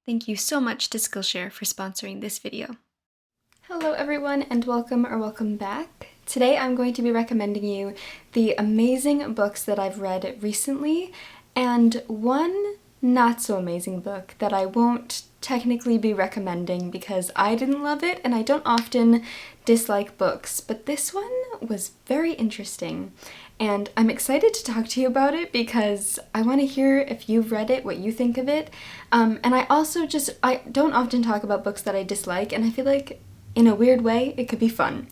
Thank you so much to Skillshare for sponsoring this video. Hello everyone and welcome back. Today I'm going to be recommending you the amazing books that I've read recently and one not so amazing book that I won't technically be recommending because I didn't love it and I don't often dislike books, but this one was very interesting and I'm excited to talk to you about it because I want to hear if you've read it, what you think of it. And I don't often talk about books that I dislike, and I feel like in a weird way it could be fun.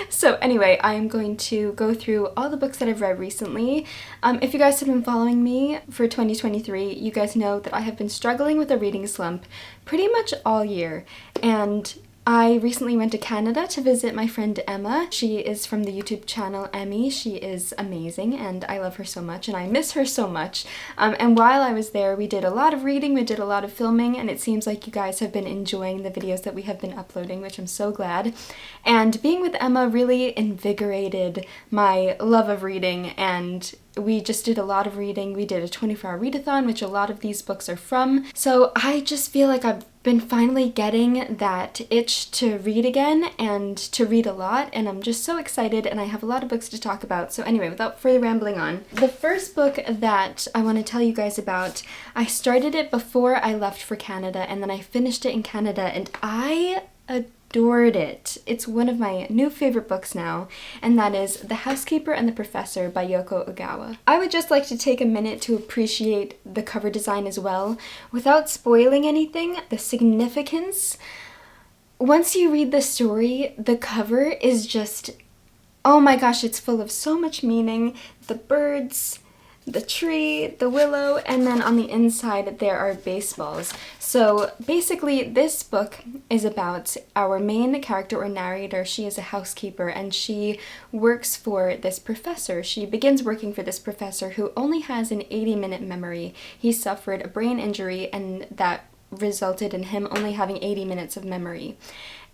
So anyway, I'm going to go through all the books that I've read recently. If you guys have been following me for 2023, you guys know that I have been struggling with a reading slump pretty much all year, and I recently went to Canada to visit my friend Emma. She is from the YouTube channel Emmy. She is amazing and I love her so much and I miss her so much. And while I was there, we did a lot of reading, we did a lot of filming, and it seems like you guys have been enjoying the videos that we have been uploading, which I'm so glad. And being with Emma really invigorated my love of reading, and we just did a lot of reading. We did a 24-hour readathon, which a lot of these books are from. So I just feel like I've been finally getting that itch to read again and to read a lot, and I'm just so excited and I have a lot of books to talk about. So anyway, without further rambling on, the first book that I want to tell you guys about, I started it before I left for Canada and then I finished it in Canada and I adored it. It's one of my new favorite books now, and that is The Housekeeper and the Professor by Yoko Ogawa. I would just like to take a minute to appreciate the cover design as well. Without spoiling anything, the significance, once you read the story, the cover is just, oh my gosh, it's full of so much meaning. The birds, the tree, the willow, and then on the inside there are baseballs. So basically this book is about our main character or narrator. She is a housekeeper and she works for this professor. She begins working for this professor who only has an 80-minute memory. He suffered a brain injury and that resulted in him only having 80 minutes of memory.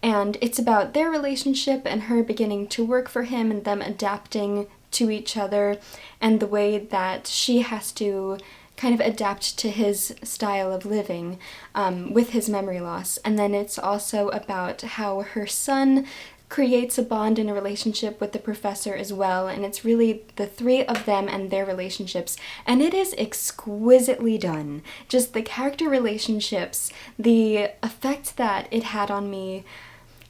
And it's about their relationship and her beginning to work for him and them adapting to each other and the way that she has to kind of adapt to his style of living with his memory loss. And then it's also about how her son creates a bond in a relationship with the professor as well, and it's really the three of them and their relationships, and it is exquisitely done. Just the character relationships, the effect that it had on me.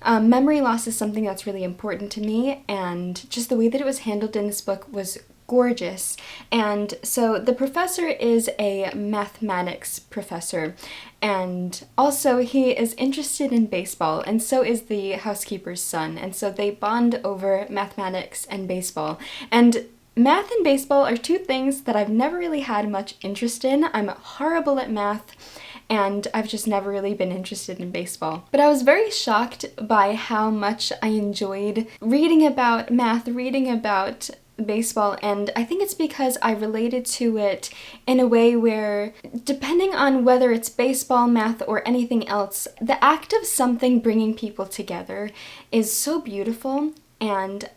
Memory loss is something that's really important to me, and just the way that it was handled in this book was gorgeous. And so the professor is a mathematics professor, and also he is interested in baseball, and so is the housekeeper's son, and so they bond over mathematics and baseball. And math and baseball are two things that I've never really had much interest in. I'm horrible at math, and I've just never really been interested in baseball. But I was very shocked by how much I enjoyed reading about math, reading about baseball, and I think it's because I related to it in a way where, depending on whether it's baseball, math, or anything else, the act of something bringing people together is so beautiful. And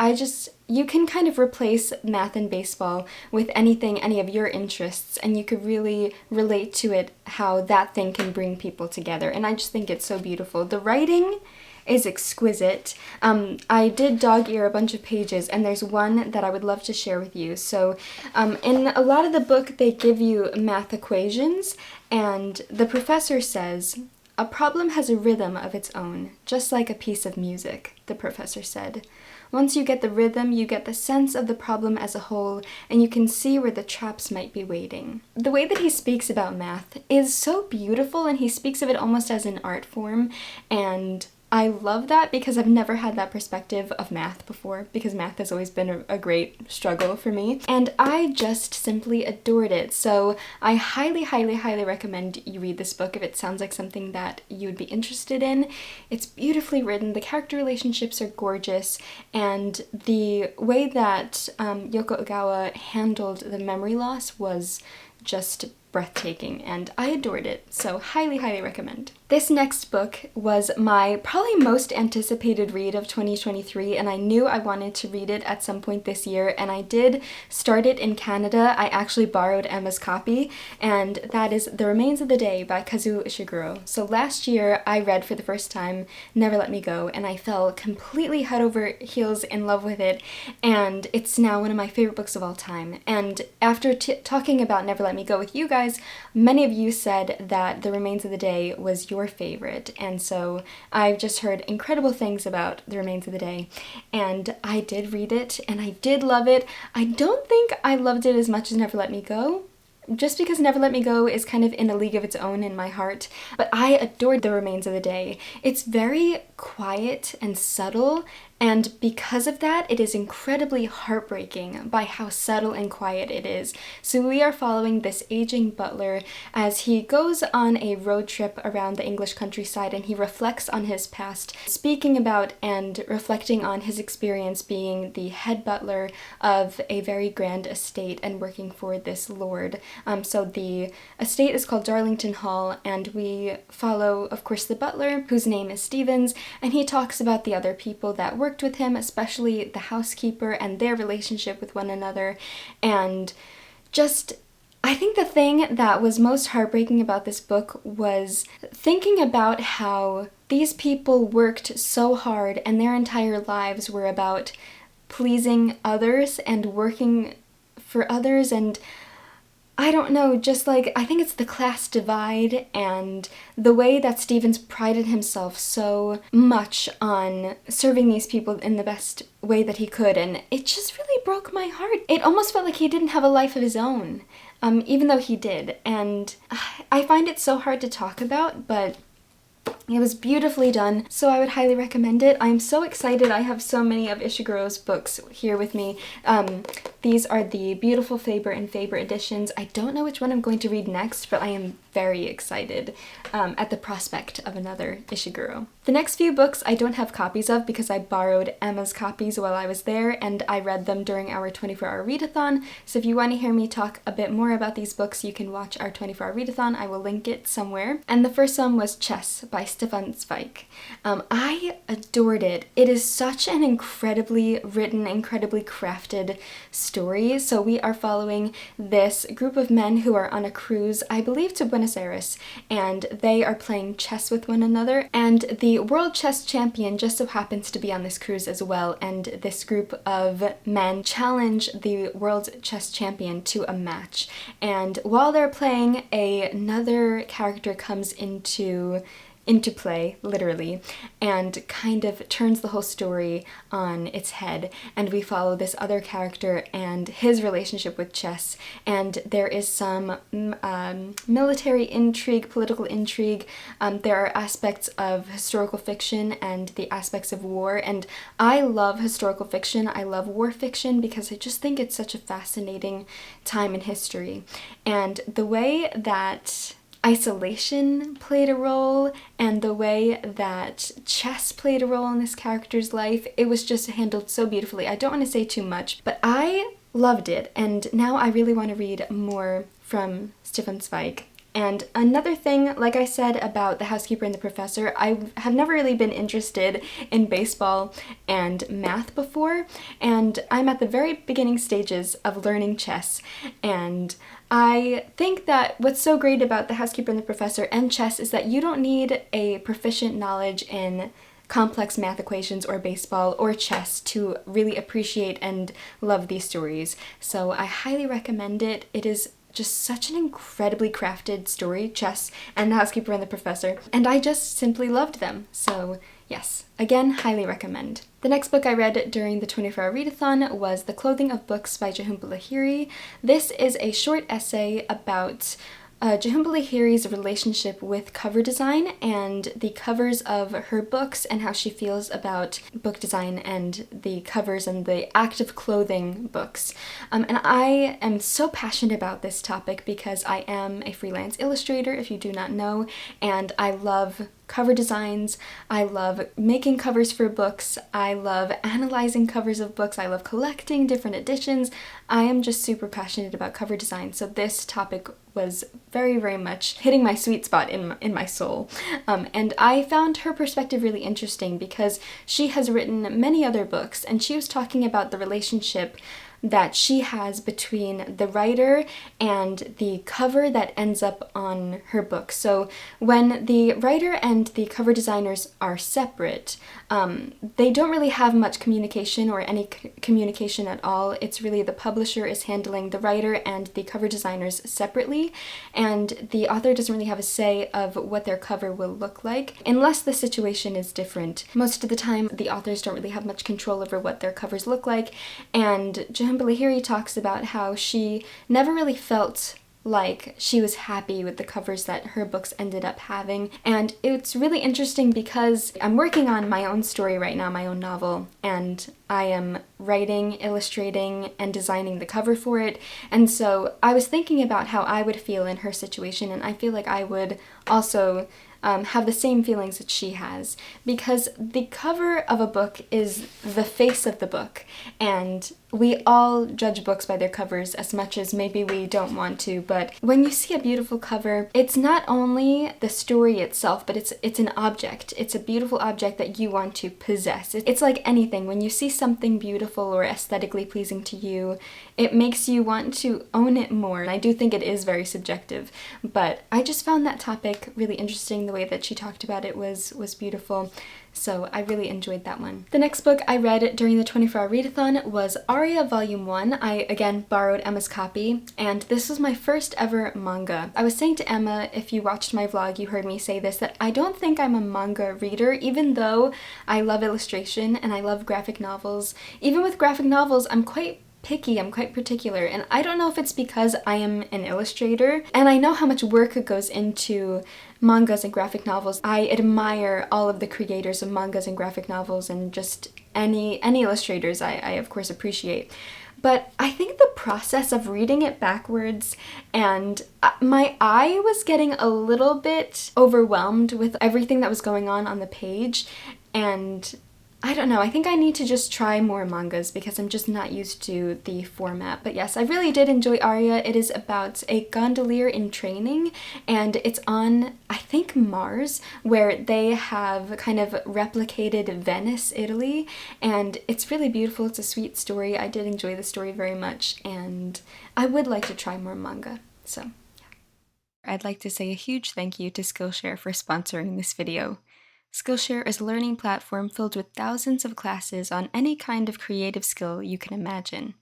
you can kind of replace math and baseball with anything, any of your interests, and you could really relate to it, how that thing can bring people together. And I just think it's so beautiful. The writing is exquisite. I did dog ear a bunch of pages, and there's one that I would love to share with you. So in a lot of the book, they give you math equations, and the professor says, "A problem has a rhythm of its own, just like a piece of music," the professor said. "Once you get the rhythm, you get the sense of the problem as a whole, and you can see where the traps might be waiting." The way that he speaks about math is so beautiful, and he speaks of it almost as an art form, and I love that because I've never had that perspective of math before, because math has always been a great struggle for me, and I just simply adored it. So I highly, highly, highly recommend you read this book if it sounds like something that you would be interested in. It's beautifully written, the character relationships are gorgeous, and the way that Yoko Ogawa handled the memory loss was just breathtaking, and I adored it, so highly, highly recommend. This next book was my probably most anticipated read of 2023, and I knew I wanted to read it at some point this year, and I did start it in Canada. I actually borrowed Emma's copy, and that is The Remains of the Day by Kazuo Ishiguro. So last year I read for the first time Never Let Me Go, and I fell completely head over heels in love with it, and it's now one of my favorite books of all time. And after talking about Never Let Me Go with you guys, many of you said that The Remains of the Day was your favorite, and so I've just heard incredible things about The Remains of the Day, and I did read it, and I did love it. I don't think I loved it as much as Never Let Me Go, just because Never Let Me Go is kind of in a league of its own in my heart, but I adored The Remains of the Day. It's very quiet and subtle, and because of that, it is incredibly heartbreaking by how subtle and quiet it is. So we are following this aging butler as he goes on a road trip around the English countryside, and he reflects on his past, speaking about and reflecting on his experience being the head butler of a very grand estate and working for this lord. So the estate is called Darlington Hall, and we follow, of course, the butler, whose name is Stevens, and he talks about the other people that worked with him, especially the housekeeper and their relationship with one another. And just, I think the thing that was most heartbreaking about this book was thinking about how these people worked so hard and their entire lives were about pleasing others and working for others, and I don't know, just like, I think it's the class divide and the way that Stevens prided himself so much on serving these people in the best way that he could, and it just really broke my heart. It almost felt like he didn't have a life of his own, even though he did, and I find it so hard to talk about, but it was beautifully done, so I would highly recommend it. I'm so excited. I have so many of Ishiguro's books here with me. These are the beautiful Faber and Faber editions. I don't know which one I'm going to read next, but I am very excited at the prospect of another Ishiguro. The next few books I don't have copies of because I borrowed Emma's copies while I was there, and I read them during our 24-hour readathon, so if you want to hear me talk a bit more about these books, you can watch our 24-hour readathon. I will link it somewhere. And the first one was Chess by Stefan Zweig. I adored it. It is such an incredibly written, incredibly crafted story. So we are following this group of men who are on a cruise, I believe to Buenos Aires, and they are playing chess with one another, and the world chess champion just so happens to be on this cruise as well, and this group of men challenge the world chess champion to a match, and while they're playing, another character comes into play, literally, and kind of turns the whole story on its head, and we follow this other character and his relationship with chess, and there is some military intrigue, political intrigue, there are aspects of historical fiction and the aspects of war, and I love historical fiction, I love war fiction because I just think it's such a fascinating time in history, and the way that isolation played a role and the way that chess played a role in this character's life, it was just handled so beautifully. I don't want to say too much, but I loved it, and now I really want to read more from Stefan Zweig. And another thing, like I said about The Housekeeper and the Professor, I have never really been interested in baseball and math before, and I'm at the very beginning stages of learning chess, and I think that what's so great about The Housekeeper and the Professor and chess is that you don't need a proficient knowledge in complex math equations or baseball or chess to really appreciate and love these stories. So I highly recommend it. It is just such an incredibly crafted story, chess and The Housekeeper and the Professor, and I just simply loved them. So yes, again, highly recommend. The next book I read during the 24-hour readathon was The Clothing of Books by Jehumpa Lahiri. This is a short essay about Jehumpa Lahiri's relationship with cover design and the covers of her books and how she feels about book design and the covers and the act of clothing books. And I am so passionate about this topic because I am a freelance illustrator, if you do not know, and I love cover designs, I love making covers for books, I love analyzing covers of books, I love collecting different editions. I am just super passionate about cover design, so this topic was very, very much hitting my sweet spot in my soul. And I found her perspective really interesting because she has written many other books, and she was talking about the relationship that she has between the writer and the cover that ends up on her book. So when the writer and the cover designers are separate, they don't really have much communication or any communication at all. It's really the publisher is handling the writer and the cover designers separately, and the author doesn't really have a say of what their cover will look like, unless the situation is different. Most of the time, the authors don't really have much control over what their covers look like, and Lahiri talks about how she never really felt like she was happy with the covers that her books ended up having. And it's really interesting because I'm working on my own story right now, my own novel, and I am writing, illustrating, and designing the cover for it. And so I was thinking about how I would feel in her situation, and I feel like I would also have the same feelings that she has, because the cover of a book is the face of the book, and we all judge books by their covers as much as maybe we don't want to, but when you see a beautiful cover, it's not only the story itself, but it's an object. It's a beautiful object that you want to possess. It's like anything. When you see something beautiful or aesthetically pleasing to you, it makes you want to own it more. And I do think it is very subjective, but I just found that topic really interesting. The way that she talked about it was beautiful. So I really enjoyed that one. The next book I read during the 24-hour readathon was Aria Volume 1. I, again, borrowed Emma's copy, and this was my first ever manga. I was saying to Emma, if you watched my vlog, you heard me say this, that I don't think I'm a manga reader, even though I love illustration and I love graphic novels. Even with graphic novels, I'm quite picky, I'm quite particular, and I don't know if it's because I am an illustrator and I know how much work goes into mangas and graphic novels. I admire all of the creators of mangas and graphic novels, and just any illustrators I of course appreciate. But I think the process of reading it backwards, and my eye was getting a little bit overwhelmed with everything that was going on the page, and I don't know, I think I need to just try more mangas because I'm just not used to the format. But yes, I really did enjoy Aria. It is about a gondolier in training, and it's on, I think, Mars, where they have kind of replicated Venice, Italy, and it's really beautiful. It's a sweet story. I did enjoy the story very much, and I would like to try more manga. So, yeah. I'd like to say a huge thank you to Skillshare for sponsoring this video. Skillshare is a learning platform filled with thousands of classes on any kind of creative skill you can imagine.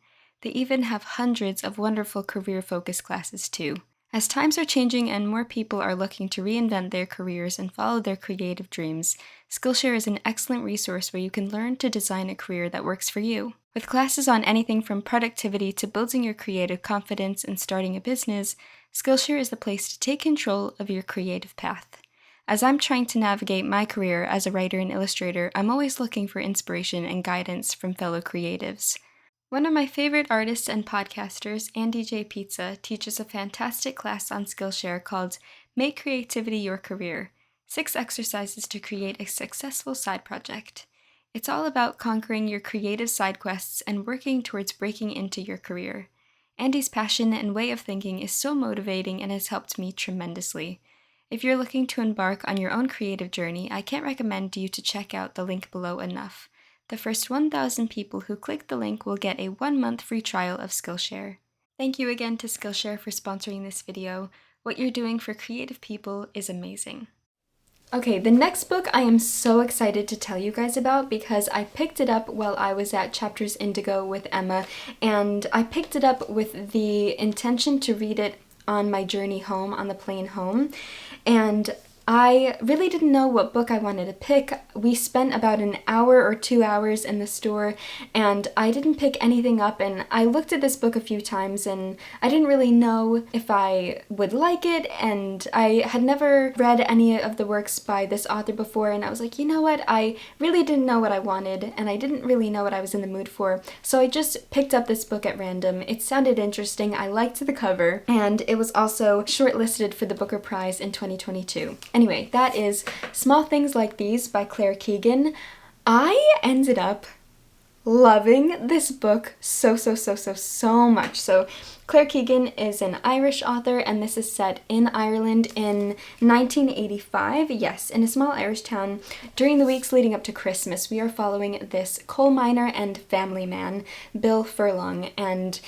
They even have hundreds of wonderful career-focused classes too. As times are changing and more people are looking to reinvent their careers and follow their creative dreams, Skillshare is an excellent resource where you can learn to design a career that works for you. With classes on anything from productivity to building your creative confidence and starting a business, Skillshare is the place to take control of your creative path. As I'm trying to navigate my career as a writer and illustrator, I'm always looking for inspiration and guidance from fellow creatives. One of my favorite artists and podcasters, Andy J. Pizza, teaches a fantastic class on Skillshare called Make Creativity Your Career: 6 exercises to create a successful side project. It's all about conquering your creative side quests and working towards breaking into your career. Andy's passion and way of thinking is so motivating and has helped me tremendously. If you're looking to embark on your own creative journey, I can't recommend you to check out the link below enough. The first 1,000 people who click the link will get a 1-month free trial of Skillshare. Thank you again to Skillshare for sponsoring this video. What you're doing for creative people is amazing. Okay, the next book I am so excited to tell you guys about because I picked it up while I was at Chapters Indigo with Emma, and I picked it up with the intention to read it on my journey home, on the plane home, and I really didn't know what book I wanted to pick. We spent about an hour or 2 hours in the store, and I didn't pick anything up, and I looked at this book a few times, and I didn't really know if I would like it, and I had never read any of the works by this author before, and I was like, you know what, I really didn't know what I wanted, and I didn't really know what I was in the mood for, so I just picked up this book at random. It sounded interesting, I liked the cover, and it was also shortlisted for the Booker Prize in 2022. Anyway, that is Small Things Like These by Claire Keegan. I ended up loving this book so much. So Claire Keegan is an Irish author, and this is set in Ireland in 1985. Yes, in a small Irish town. During the weeks leading up to Christmas, we are following this coal miner and family man, Bill Furlong, and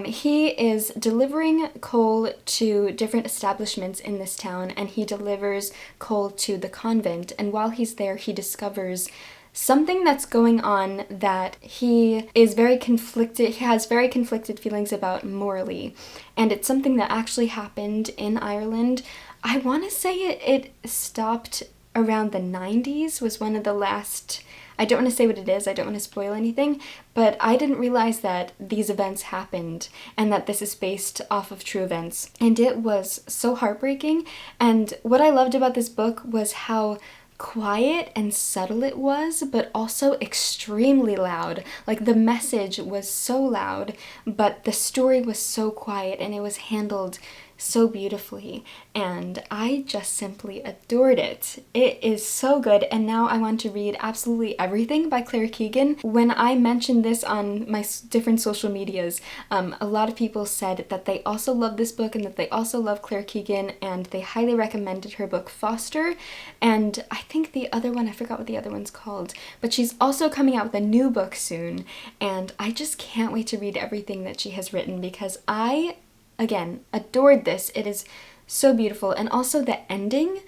he is delivering coal to different establishments in this town, and he delivers coal to the convent, and while he's there, he discovers something that's going on that he has very conflicted feelings about morally, and it's something that actually happened in Ireland. I want to say it stopped around the 90s, was one of the last. I don't want to say what it is, I don't want to spoil anything, but I didn't realize that these events happened and that this is based off of true events, and it was so heartbreaking. And what I loved about this book was how quiet and subtle it was, but also extremely loud. Like, the message was so loud, but the story was so quiet, and it was handled so beautifully, and I just simply adored it. It is so good, and now I want to read absolutely everything by Claire Keegan. When I mentioned this on my different social medias, a lot of people said that they also love this book and that they also love Claire Keegan, and they highly recommended her book Foster, and I think the other one, I forgot what the other one's called, but she's also coming out with a new book soon, and I just can't wait to read everything that she has written, because I again, adored this. It is so beautiful. And also the ending,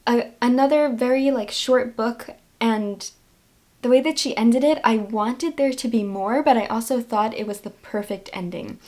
another very short book, and the way that she ended it, I wanted there to be more, but I also thought it was the perfect ending.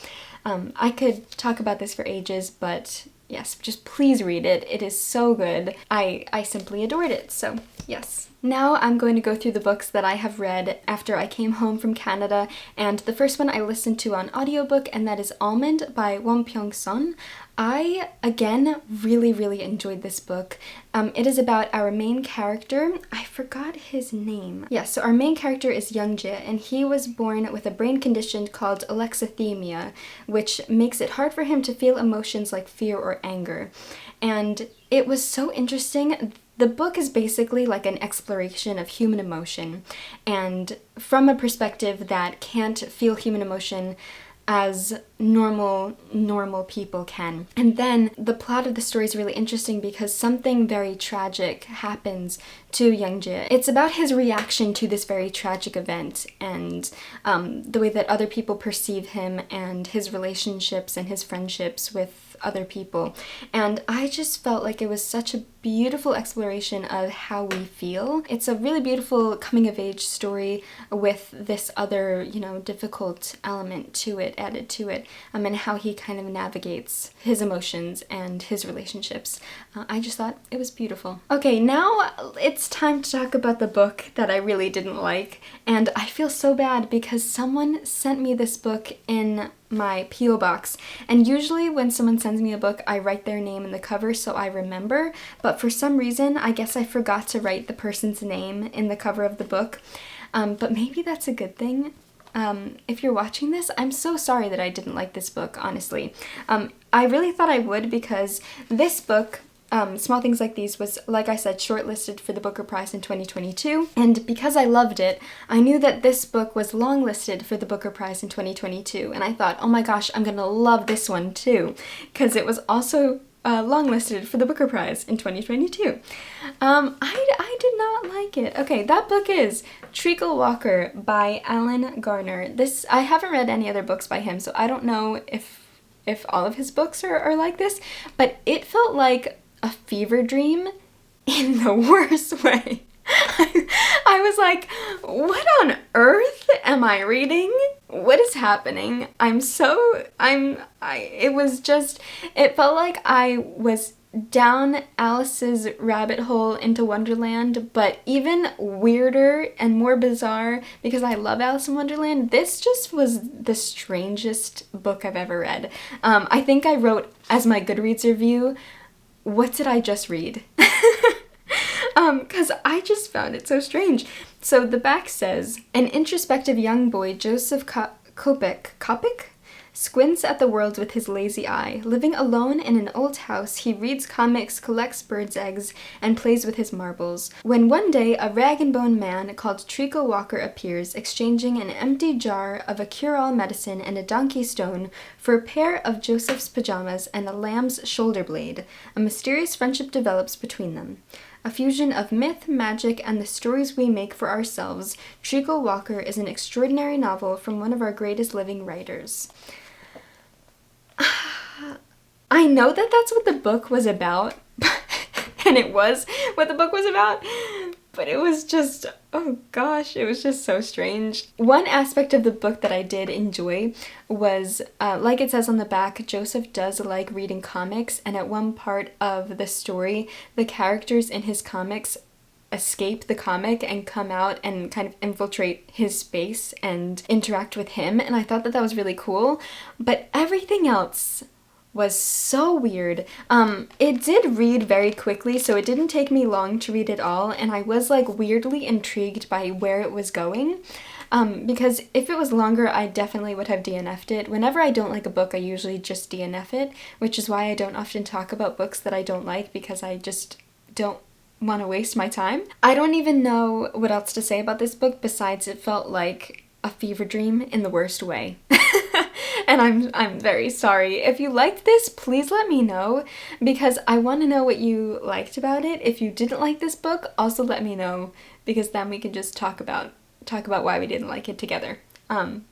I could talk about this for ages, but yes, just please read it. It is so good. I simply adored it, so yes. Now I'm going to go through the books that I have read after I came home from Canada, and the first one I listened to on audiobook, and that is Almond by Won Pyong-sun. I, again, really enjoyed this book. It is about our main character. I forgot his name. Yeah, so our main character is Young-jae, and he was born with a brain condition called alexithymia, which makes it hard for him to feel emotions like fear or anger. And it was so interesting. The book is basically like an exploration of human emotion, and from a perspective that can't feel human emotion as normal people can. And then the plot of the story is really interesting because something very tragic happens to Young-jae. It's about his reaction to this very tragic event, and the way that other people perceive him, and his relationships and his friendships with other people. And I just felt like it was such a beautiful exploration of how we feel. It's a really beautiful coming-of-age story with this other, difficult element to it, added to it, and how he kind of navigates his emotions and his relationships. I just thought it was beautiful. Okay, now it's time to talk about the book that I really didn't like, and I feel so bad because someone sent me this book in my P.O. box, and usually when someone sends me a book, I write their name in the cover so I remember, but for some reason, I guess I forgot to write the person's name in the cover of the book, but maybe that's a good thing. If you're watching this, I'm so sorry that I didn't like this book, honestly. I really thought I would, because this book, Small Things Like These, was, like I said, shortlisted for the Booker Prize in 2022, and because I loved it, I knew that this book was longlisted for the Booker Prize in 2022, and I thought, oh my gosh, I'm gonna love this one too, because it was also longlisted for the Booker Prize in 2022. I did not like it. Okay, that book is Treacle Walker by Alan Garner. I haven't read any other books by him, so I don't know if all of his books are like this, but it felt like a fever dream in the worst way. I was like, what on earth am I reading? What is happening? It felt like I was down Alice's rabbit hole into Wonderland, but even weirder and more bizarre, because I love Alice in Wonderland. This just was the strangest book I've ever read. I think I wrote as my Goodreads review, what did I just read? Because I just found it so strange. So the back says, an introspective young boy, Joseph Kopik, squints at the world with his lazy eye. Living alone in an old house, he reads comics, collects birds' eggs, and plays with his marbles. When one day a rag-and-bone man called Treacle Walker appears, exchanging an empty jar of a cure-all medicine and a donkey stone for a pair of Joseph's pajamas and a lamb's shoulder blade, a mysterious friendship develops between them. A fusion of myth, magic, and the stories we make for ourselves, Treacle Walker is an extraordinary novel from one of our greatest living writers. I know that that's what the book was about, and it was what the book was about, but it was just, oh gosh, it was just so strange. One aspect of the book that I did enjoy was, like it says on the back, Joseph does like reading comics, and at one part of the story, the characters in his comics escape the comic and come out and kind of infiltrate his space and interact with him, and I thought that that was really cool, but everything else was so weird. It did read very quickly, so it didn't take me long to read it all, and I was like weirdly intrigued by where it was going, because if it was longer, I definitely would have DNF'd it. Whenever I don't like a book, I usually just DNF it, which is why I don't often talk about books that I don't like, because I just don't want to waste my time. I don't even know what else to say about this book besides it felt like a fever dream in the worst way. And I'm very sorry. If you liked this, please let me know, because I want to know what you liked about it. If you didn't like this book, also let me know, because then we can just talk about why we didn't like it together.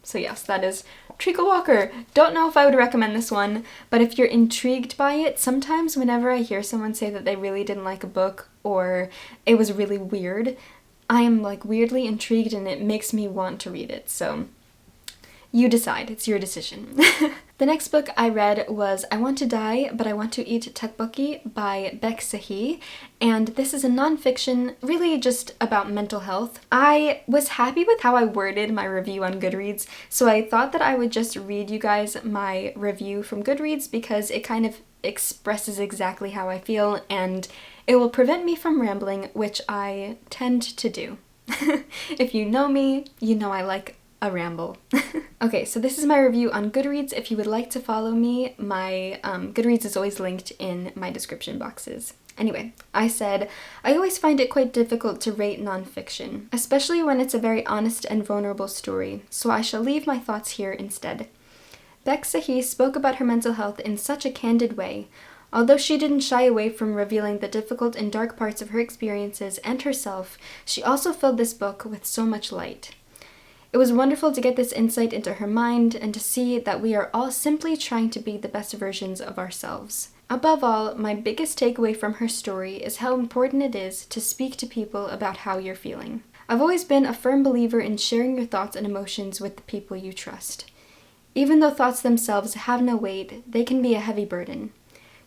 So yes, that is Treacle Walker. Don't know if I would recommend this one, but if you're intrigued by it, sometimes whenever I hear someone say that they really didn't like a book or it was really weird, I am like weirdly intrigued and it makes me want to read it, so you decide. It's your decision. The next book I read was I Want to Die, But I Want to Eat Tteokbokki by Baek Se-hee, and this is a nonfiction really just about mental health. I was happy with how I worded my review on Goodreads, so I thought that I would just read you guys my review from Goodreads because it kind of expresses exactly how I feel and it will prevent me from rambling, which I tend to do. If you know me, you know I like a ramble. Okay, so this is my review on Goodreads. If you would like to follow me, my Goodreads is always linked in my description boxes. Anyway, I said, I always find it quite difficult to rate nonfiction, especially when it's a very honest and vulnerable story, so I shall leave my thoughts here instead. Baek Se-hee spoke about her mental health in such a candid way. Although she didn't shy away from revealing the difficult and dark parts of her experiences and herself, she also filled this book with so much light. It was wonderful to get this insight into her mind and to see that we are all simply trying to be the best versions of ourselves. Above all, my biggest takeaway from her story is how important it is to speak to people about how you're feeling. I've always been a firm believer in sharing your thoughts and emotions with the people you trust. Even though thoughts themselves have no weight, they can be a heavy burden.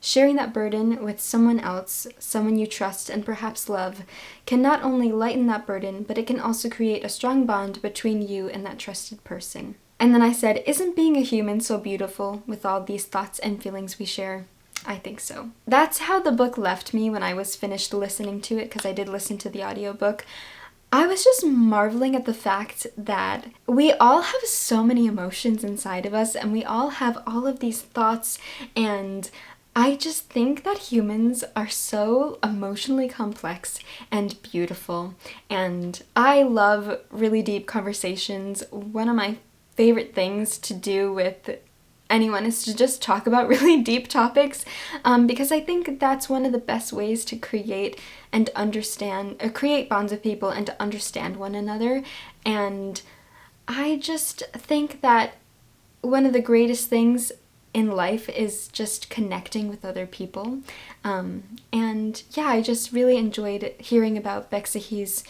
Sharing that burden with someone else, someone you trust and perhaps love, can not only lighten that burden, but it can also create a strong bond between you and that trusted person. And then I said, isn't being a human so beautiful with all these thoughts and feelings we share? I think so. That's how the book left me when I was finished listening to it, because I did listen to the audiobook. I was just marveling at the fact that we all have so many emotions inside of us and we all have all of these thoughts, and I just think that humans are so emotionally complex and beautiful, and I love really deep conversations. One of my favorite things to do with anyone is to just talk about really deep topics, because I think that's one of the best ways to create and understand, create bonds with people and to understand one another. And I just think that one of the greatest things in life is just connecting with other people. And yeah, I just really enjoyed hearing about Baek Se-hee's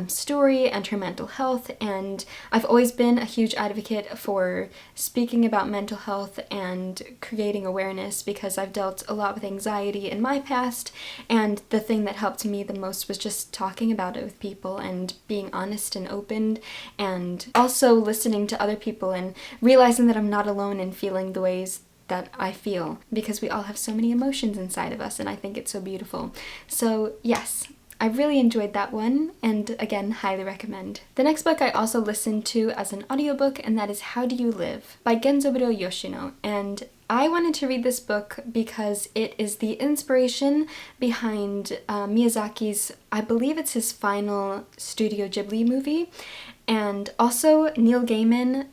story and her mental health, and I've always been a huge advocate for speaking about mental health and creating awareness because I've dealt a lot with anxiety in my past, and the thing that helped me the most was just talking about it with people and being honest and open, and also listening to other people and realizing that I'm not alone in feeling the ways that I feel, because we all have so many emotions inside of us, and I think it's so beautiful. So yes, I really enjoyed that one, and again, highly recommend. The next book I also listened to as an audiobook, and that is How Do You Live by Genzoburo Yoshino. And I wanted to read this book because it is the inspiration behind Miyazaki's, I believe it's his final Studio Ghibli movie, and also Neil Gaiman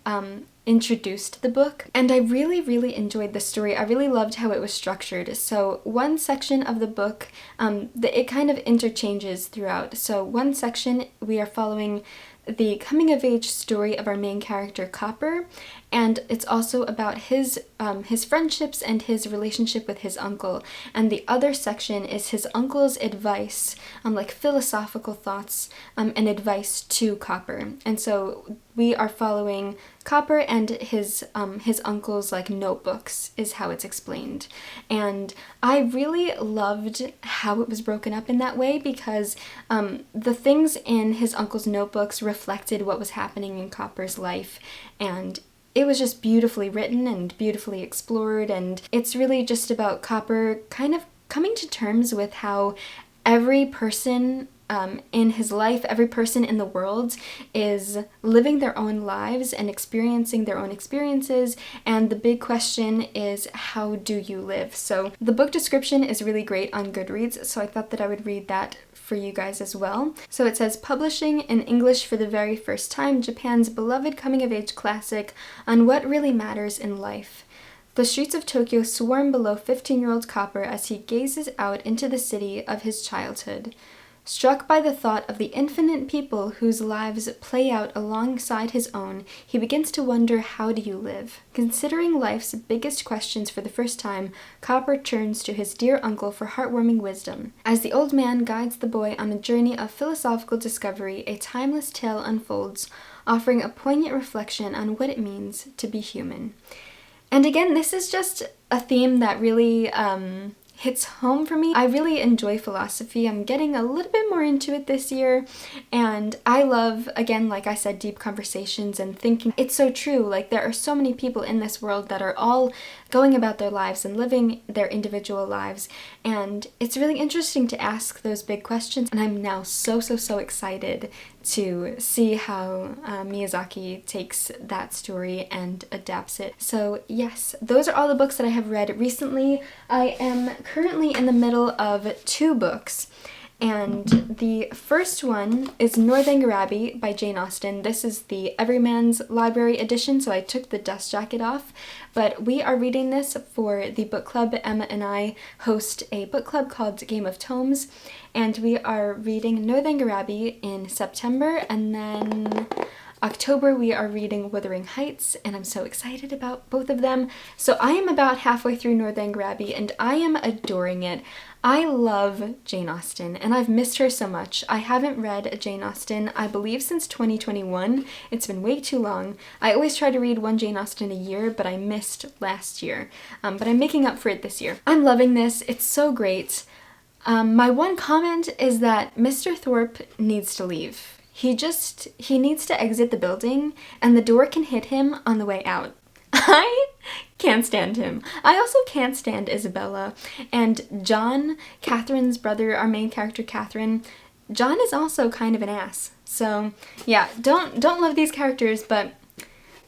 introduced the book, and I really enjoyed the story. I really loved how it was structured. So one section of the book, it kind of interchanges throughout. So one section we are following the coming-of-age story of our main character, Copper, and it's also about his friendships and his relationship with his uncle. And the other section is his uncle's advice, like philosophical thoughts and advice to Copper. And so we are following Copper and his uncle's like notebooks is how it's explained. And I really loved how it was broken up in that way, because the things in his uncle's notebooks reflected what was happening in Copper's life, and it was just beautifully written and beautifully explored. And it's really just about Copper kind of coming to terms with how every person in his life, every person in the world is living their own lives and experiencing their own experiences, and the big question is, how do you live? So the book description is really great on Goodreads, so I thought that I would read that for you guys as well. So it says, publishing in English for the very first time, Japan's beloved coming-of-age classic on what really matters in life. The streets of Tokyo swarm below 15-year-old Copper as he gazes out into the city of his childhood. Struck by the thought of the infinite people whose lives play out alongside his own, he begins to wonder, how do you live? Considering life's biggest questions for the first time, Copper turns to his dear uncle for heartwarming wisdom. As the old man guides the boy on a journey of philosophical discovery, a timeless tale unfolds, offering a poignant reflection on what it means to be human. And again, this is just a theme that really hits home for me. I really enjoy philosophy. I'm getting a little bit more into it this year, and I love, again, like I said, deep conversations and thinking. It's so true. Like, there are so many people in this world that are all going about their lives and living their individual lives, and it's really interesting to ask those big questions, and I'm now so excited to see how Miyazaki takes that story and adapts it. So yes, those are all the books that I have read recently. I am currently in the middle of 2 books, and the first one is Northanger Abbey by Jane Austen. This is the Everyman's Library edition, so I took the dust jacket off, but we are reading this for the book club. Emma and I host a book club called Game of Tomes, and we are reading Northanger Abbey in September, and then October we are reading Wuthering Heights, and I'm so excited about both of them. So I am about halfway through Northanger Abbey, and I am adoring it. I love Jane Austen, and I've missed her so much. I haven't read a Jane Austen, I believe, since 2021. It's been way too long. I always try to read one Jane Austen a year, but I missed last year. But I'm making up for it this year. I'm loving this. It's so great. My one comment is that Mr. Thorpe needs to leave. He needs to exit the building, and the door can hit him on the way out. I can't stand him. I also can't stand Isabella. And John, Catherine's brother, our main character Catherine, John is also kind of an ass. So yeah, don't love these characters, but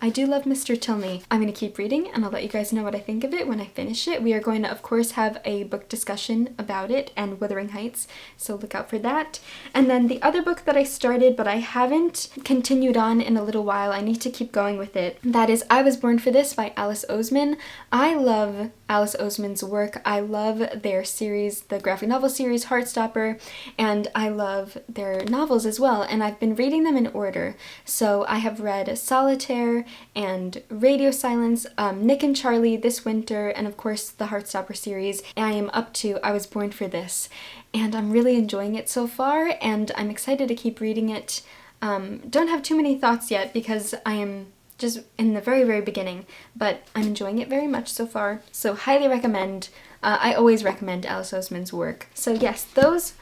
I do love Mr. Tilney. I'm going to keep reading, and I'll let you guys know what I think of it when I finish it. We are going to, of course, have a book discussion about it and Wuthering Heights, so look out for that. And then the other book that I started, but I haven't continued on in a little while, I need to keep going with it, that is I Was Born for This by Alice Oseman. I love Alice Oseman's work. I love their series, the graphic novel series Heartstopper, and I love their novels as well, and I've been reading them in order. So I have read Solitaire and Radio Silence, Nick and Charlie this winter, and of course the Heartstopper series. I am up to I Was Born for This, and I'm really enjoying it so far, and I'm excited to keep reading it. Don't have too many thoughts yet because I am just in the very beginning, but I'm enjoying it very much so far, so highly recommend. I always recommend Alice Oseman's work. So yes, those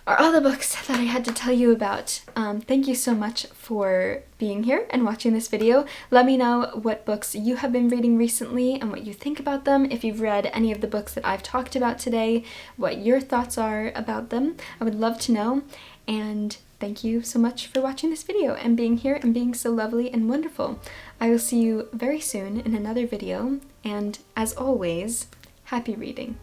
are all the books that I had to tell you about. Thank you so much for being here and watching this video. Let me know what books you have been reading recently and what you think about them. If you've read any of the books that I've talked about today, what your thoughts are about them. I would love to know. And thank you so much for watching this video and being here and being so lovely and wonderful. I will see you very soon in another video, and as always, happy reading.